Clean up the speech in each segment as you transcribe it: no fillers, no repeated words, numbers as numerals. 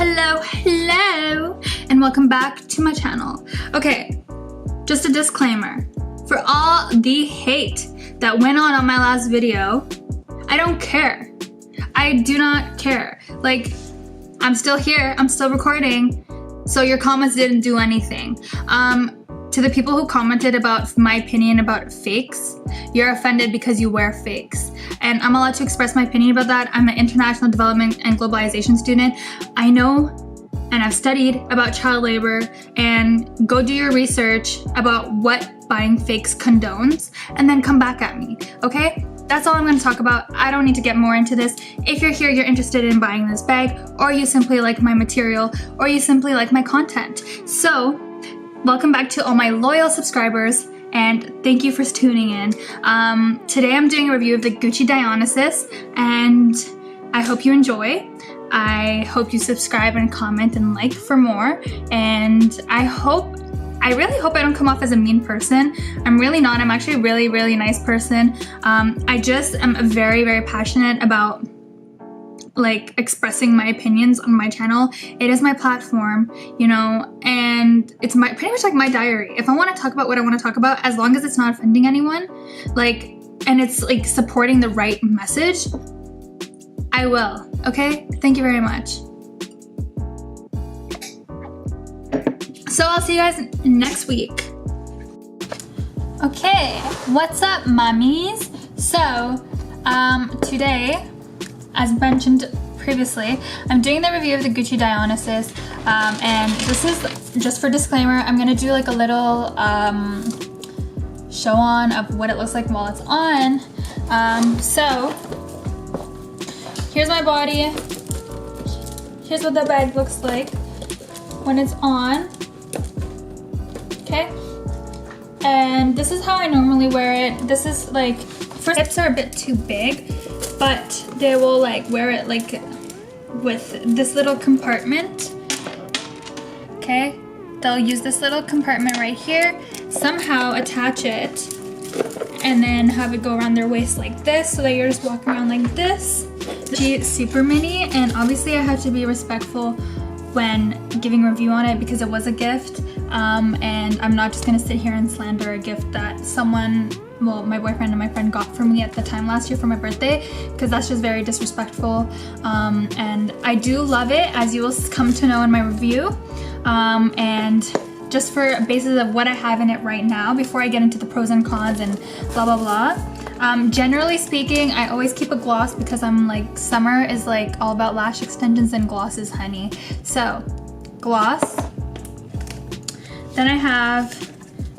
Hello, and welcome back to my channel. Okay, just a disclaimer. For all the hate that went on my last video, I don't care. I do not care. Like, I'm still here, I'm still recording, so your comments didn't do anything. To the people who commented about my opinion about fakes, you're offended because you wear fakes. And I'm allowed to express my opinion about that. I'm an international development and globalization student. I know and I've studied about child labor, and go do your research about what buying fakes condones and then come back at me, okay? That's all I'm gonna talk about. I don't need to get more into this. If you're here, you're interested in buying this bag, or you simply like my material, or you simply like my content. So, welcome back to all my loyal subscribers, and thank you for tuning in. Today I'm doing a review of the Gucci Dionysus, and I hope you enjoy. I hope you subscribe and comment and like for more, and I really hope I don't come off as a mean person. I'm really not. I'm actually a really, really nice person. I just am very, very passionate about like expressing my opinions on my channel. It is my platform, you know, and it's pretty much like my diary. If I want to talk about what I want to talk about, as long as it's not offending anyone, like, and it's like supporting the right message, I will, okay? Thank you very much. So I'll see you guys next week. Okay, what's up, mummies? So, today, as mentioned previously, I'm doing the review of the Gucci Dionysus, and this is, just for disclaimer, I'm gonna do like a little show on of what it looks like while it's on. So, here's my body. Here's what the bag looks like when it's on. Okay, and this is how I normally wear it. This is like, first hips are a bit too big, but they will like wear it like with this little compartment. Okay, they'll use this little compartment right here, somehow attach it, and then have it go around their waist like this, so that you're just walking around like this. She's super mini, and obviously I have to be respectful when giving a review on it because it was a gift, and I'm not just gonna sit here and slander a gift that someone, well, my boyfriend and my friend got for me at the time last year for my birthday, because that's just very disrespectful. And I do love it, as you will come to know in my review. And just for a basis of what I have in it right now, before I get into the pros and cons and blah blah blah. Generally speaking, I always keep a gloss because I'm like, summer is like all about lash extensions and gloss is honey. So, gloss. Then I have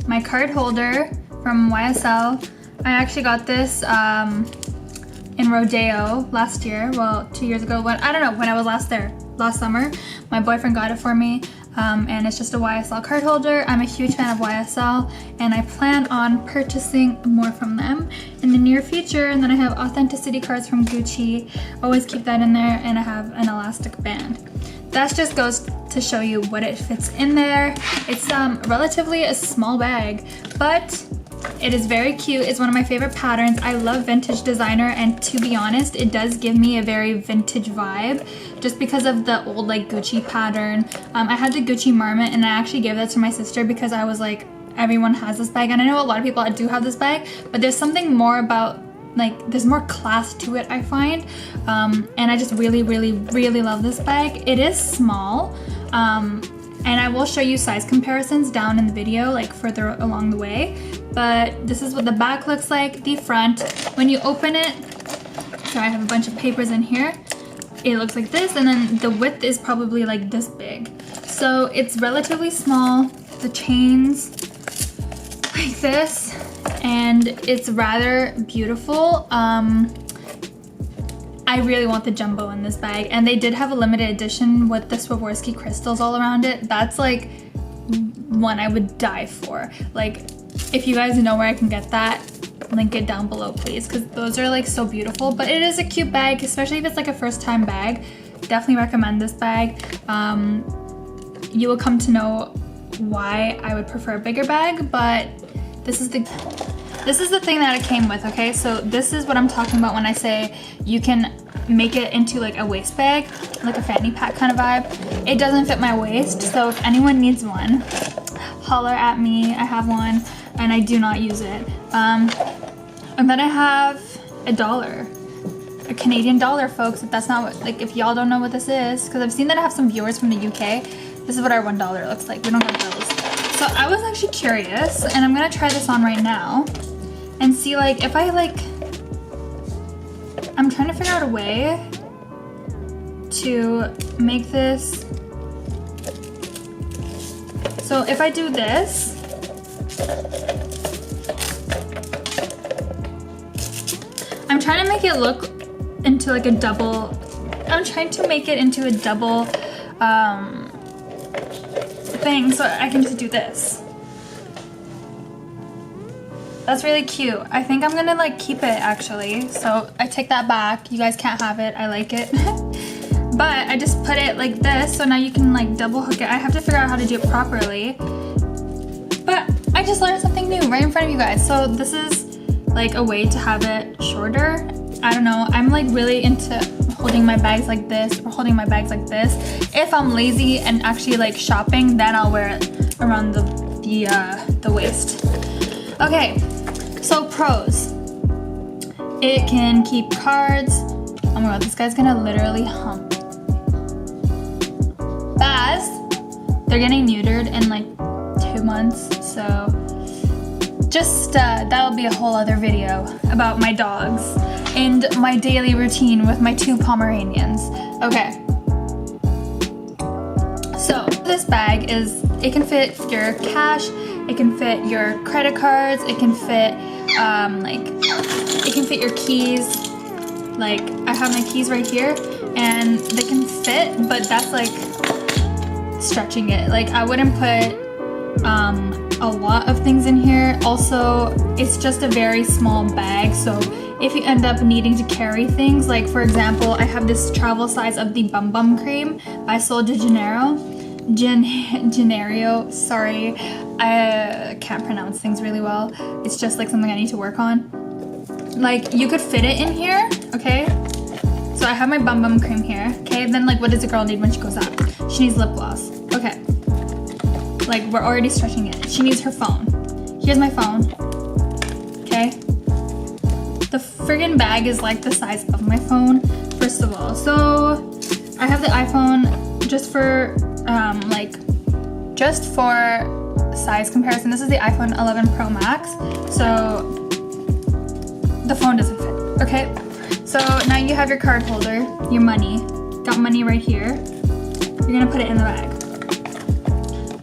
my card holder from YSL. I actually got this in Rodeo last year, well, 2 years ago, I don't know, when I was last summer. My boyfriend got it for me, and it's just a YSL card holder. I'm a huge fan of YSL, and I plan on purchasing more from them in the near future. And then I have authenticity cards from Gucci, always keep that in there, and I have an elastic band. That just goes to show you what it fits in there. It's relatively a small bag, but it is very cute. It's one of my favorite patterns. I love vintage designer, and to be honest, it does give me a very vintage vibe just because of the old like Gucci pattern. I had the Gucci Marmot, and I actually gave that to my sister because I was like, everyone has this bag, and I know a lot of people do have this bag, but there's something more about, like, there's more class to it, I find. And I just really, really, really love this bag. It is small, and I will show you size comparisons down in the video, like further along the way. But this is what the back looks like, the front. When you open it, so I have a bunch of papers in here. It looks like this, and then the width is probably like this big. So it's relatively small. The chains like this, and it's rather beautiful. I really want the jumbo in this bag, and they did have a limited edition with the Swarovski crystals all around it. That's like one I would die for. Like, if you guys know where I can get that, link it down below please, because those are like so beautiful. But it is a cute bag, especially if it's like a first time bag. Definitely recommend this bag. You will come to know why I would prefer a bigger bag, but this is the thing that it came with, okay? So this is what I'm talking about when I say you can make it into like a waist bag, like a fanny pack kind of vibe. It doesn't fit my waist, so if anyone needs one, holler at me. I have one and I do not use it. And then I have a Canadian dollar, folks. If that's not what, like, if y'all don't know what this is, because I've seen that I have some viewers from the UK. This is what our $1 looks like. We don't have bills. So I was actually curious, and I'm gonna try this on right now and see, like, if I, like, I'm trying to figure out a way to make this. So if I do this, I'm trying to make it look into like a double, I'm trying to make it into a double thing, so I can just do this. That's really cute. I think I'm gonna like keep it actually. So I take that back. You guys can't have it. I like it. But I just put it like this, so now you can like double hook it. I have to figure out how to do it properly. But I just learned something new right in front of you guys. So this is like a way to have it shorter. I don't know. I'm like really into holding my bags like this or holding my bags like this. If I'm lazy and actually like shopping, then I'll wear it around the waist. Okay, so pros. It can keep cards. Oh my god, this guy's gonna literally hump. Baz, they're getting neutered in like 2 months, so just that'll be a whole other video about my dogs and my daily routine with my 2 Pomeranians. Okay, so this bag is, it can fit your cash, it can fit your credit cards, it can fit it can fit your keys. Like, I have my keys right here and they can fit, but that's like stretching it. Like, I wouldn't put a lot of things in here. Also, it's just a very small bag, so if you end up needing to carry things, like for example, I have this travel size of the Bum Bum Cream by Sol de Janeiro. Janeiro, sorry, I can't pronounce things really well. It's just like something I need to work on. Like, you could fit it in here, okay? So I have my Bum Bum Cream here, okay? Then like, what does a girl need when she goes out? She needs lip gloss, okay? Like, we're already stretching it. She needs her phone. Here's my phone, okay? The friggin' bag is like the size of my phone, first of all. So I have the iPhone just for just for size comparison. This is the iPhone 11 Pro Max, so the phone doesn't fit, okay? So now you have your card holder, your money, got money right here. You're gonna put it in the bag.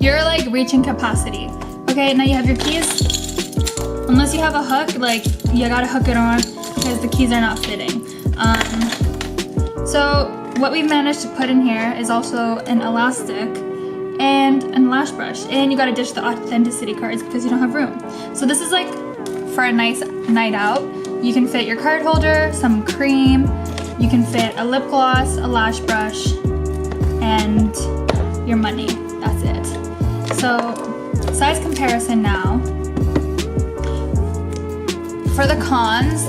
You're like reaching capacity. Okay, now you have your keys. Unless you have a hook, like you gotta hook it on because the keys are not fitting. So what we managed to put in here is also an elastic and a lash brush, and you gotta ditch the authenticity cards because you don't have room. So this is like for a nice night out. You can fit your card holder, some cream, you can fit a lip gloss, a lash brush, and your money. That's it. So size comparison now. For the cons,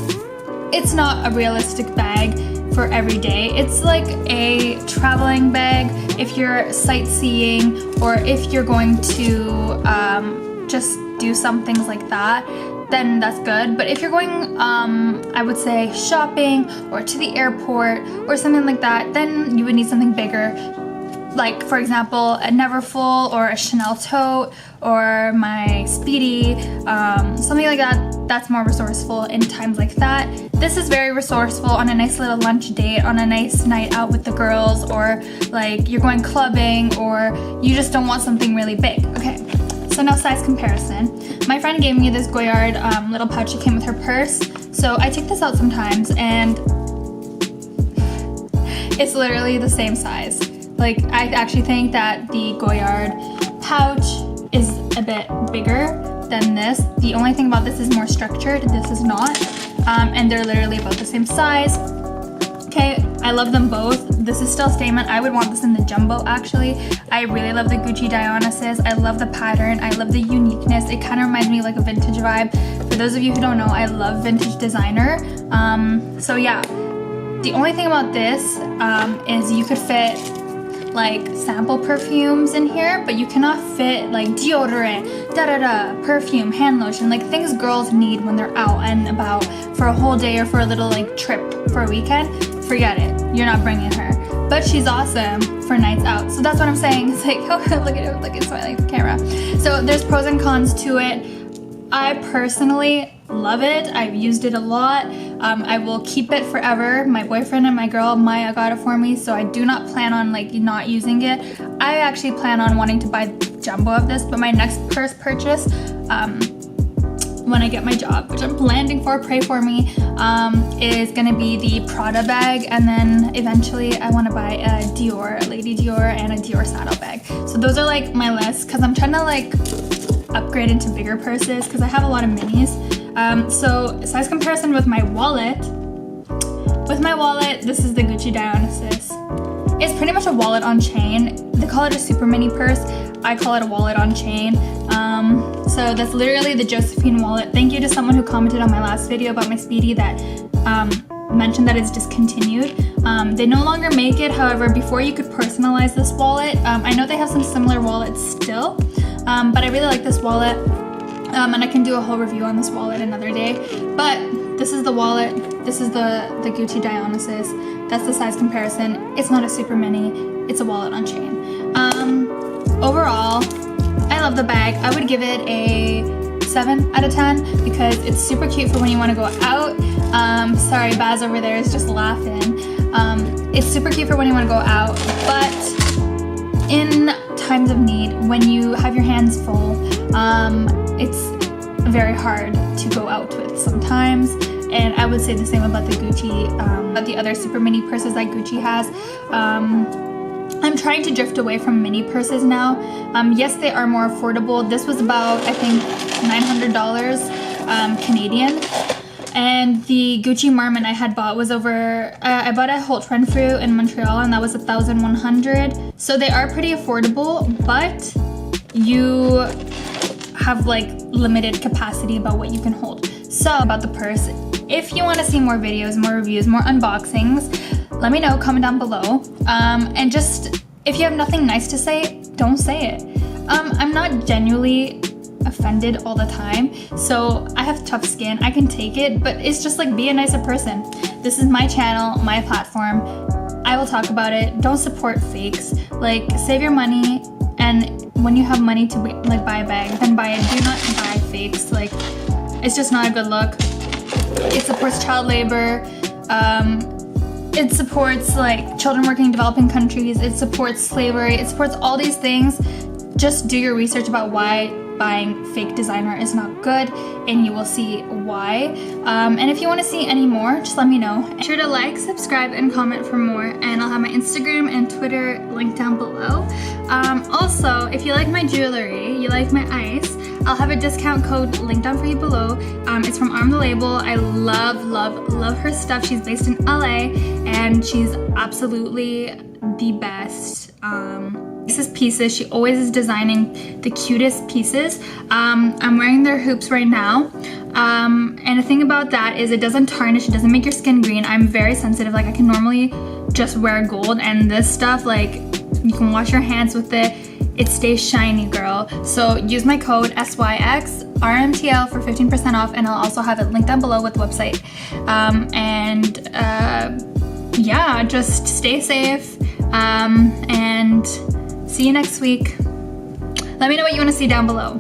it's not a realistic bag for every day. It's like a traveling bag if you're sightseeing or if you're going to just do some things like that, then that's good. But if you're going, I would say shopping or to the airport or something like that, then you would need something bigger. Like for example, a Neverfull or a Chanel tote or my Speedy, something like that. That's more resourceful in times like that. This is very resourceful on a nice little lunch date, on a nice night out with the girls, or like you're going clubbing, or you just don't want something really big. Okay, so now size comparison. My friend gave me this Goyard little pouch. It came with her purse. So I take this out sometimes and it's literally the same size. Like, I actually think that the Goyard pouch is a bit bigger than this. The only thing about this is more structured. This is not. And they're literally about the same size. Okay, I love them both. This is still statement. I would want this in the jumbo actually. I really love the Gucci Dionysus. I love the pattern. I love the uniqueness. It kind of reminds me like a vintage vibe. For those of you who don't know, I love vintage designer. So yeah, The only thing about this is you could fit like sample perfumes in here, but you cannot fit like deodorant, perfume, hand lotion, like things girls need when they're out and about for a whole day or for a little like trip for a weekend. Forget it, you're not bringing her. But she's awesome for nights out. So that's what I'm saying. It's like, oh, look at it, look at smiling at the camera. So there's pros and cons to it. I personally love it. I've used it a lot. I will keep it forever. My boyfriend and my girl Maya got it for me, so I do not plan on like not using it. I actually plan on wanting to buy jumbo of this, but my next purchase, when I get my job, which I'm planning for, pray for me, is gonna be the Prada bag, and then eventually I want to buy a Dior, Lady Dior, and a Dior saddle bag. So those are like my list, because I'm trying to like upgrade into bigger purses because I have a lot of minis. So size comparison with my wallet. With my wallet, this is the Gucci Dionysus. It's pretty much a wallet on chain. They call it a super mini purse. I call it a wallet on chain. So that's literally the Josephine wallet. Thank you to someone who commented on my last video about my Speedy that mentioned that it's discontinued. They no longer make it. However, before you could personalize this wallet. I know they have some similar wallets still, but I really like this wallet. And I can do a whole review on this wallet another day. But this is the wallet. This is the Gucci Dionysus. That's the size comparison. It's not a super mini. It's a wallet on chain. Overall, I love the bag. I would give it a 7 out of 10 because it's super cute for when you want to go out. Sorry, Baz over there is just laughing. It's super cute for when you want to go out, but in times of need, when you have your hands full, it's very hard to go out with sometimes. And I would say the same about the Gucci, about the other super mini purses that Gucci has. I'm trying to drift away from mini purses now. Yes, they are more affordable. This was about, I think, $900 Canadian. And the Gucci Marmot I had bought was over, I bought a Holt Renfrew in Montreal, and that was $1,100. So they are pretty affordable, but you have like limited capacity about what you can hold. So about the purse, if you want to see more videos, more reviews, more unboxings, let me know, comment down below. And just, if you have nothing nice to say, don't say it. I'm not genuinely offended all the time, so I have tough skin, I can take it, but it's just like, be a nicer person. This is my channel, my platform. I will talk about it. Don't support fakes. Like, save your money, and when you have money to like buy a bag, then buy it. Do not buy fakes. Like, it's just not a good look. It supports child labor. It supports like children working in developing countries. It supports slavery. It supports all these things. Just do your research about why buying fake designer is not good, and you will see why. And if you want to see any more, just let me know. Be sure to like, subscribe, and comment for more, and I'll have my Instagram and Twitter linked down below. Also, if you like my jewelry, you like my ice, I'll have a discount code linked down for you below. It's from Arm the Label. I love her stuff. She's based in LA, and she's absolutely the best. This pieces, she always is designing the cutest pieces. I'm wearing their hoops right now, and the thing about that is it doesn't tarnish, it doesn't make your skin green. I'm very sensitive, like I can normally just wear gold, and this stuff, like, you can wash your hands with it, it stays shiny, girl. So use my code SYXRMTL for 15% off, and I'll also have it linked down below with the website. Yeah, just stay safe, and see you next week. Let me know what you want to see down below.